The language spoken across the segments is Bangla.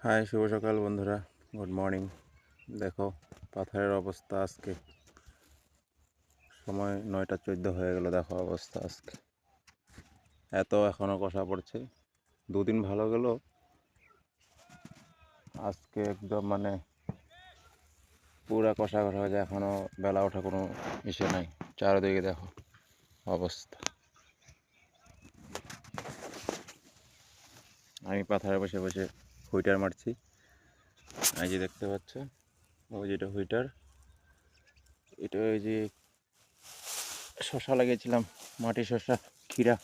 হাই, শুভ সকাল বন্ধুরা। Good morning. দেখো পাথরের অবস্থা আজকে, সময় 9টা 14 হয়ে গেল। দেখো অবস্থা আজকে এত এখনও কষা পড়ছে। দুদিন ভালো গেল, আজকে একদম পুরা কষা কষা হয়ে যায়। এখনও বেলা ওঠা কোনো ইসে নাই। চারিদিকে দেখো অবস্থা। আমি পাথরে বসে বসে হুইটার মারছি। এই যে দেখতে পাচ্ছ, ওই যেটা হুইটার, এটা ওই যে শশা লাগিয়েছিলাম, মাটি শশা, ক্ষীরা।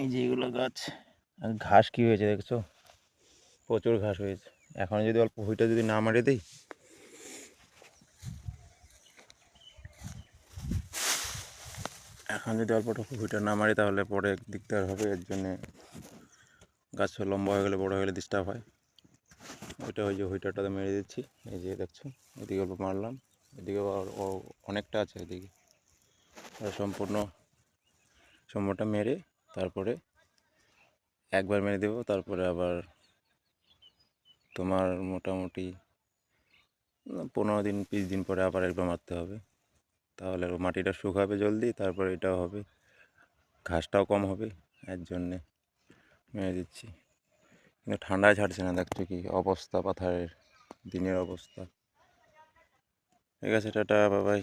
এই যে এগুলো গাছ, আর ঘাস কি হয়েছে দেখছো, প্রচুর ঘাস হয়েছে। এখন যদি অল্প হুইটা যদি না মারি দিই, হুইটা না মারি তাহলে পরে দিকদার হবে। এর জন্যে গাছ লম্বা হয়ে গেলে, বড়ো হয়ে গেলে ডিস্টার্ব হয়। ওইটা ওই যে হুইটারটাতে মেরে দিচ্ছি। এই যে দেখছো, এদিকে অল্প মারলাম, এদিকে অনেকটা আছে এদিকে। সম্পূর্ণটা মেরে তারপরে একবার মেরে দেবো। তারপরে আবার তোমার মোটামুটি 15 দিন 20 দিন পরে আবার একবার মারতে হবে। তাহলে মাটিটা শুকাবে জলদি, তারপরে এটাও হবে, ঘাসটাও কম হবে। এর জন্যে মেরে দিচ্ছি। কিন্তু ঠান্ডায় ছাড়ছে না। দেখছো কি অবস্থা পাথরের, দিনের অবস্থা। ঠিক আছে, টাটা, বাই বাই।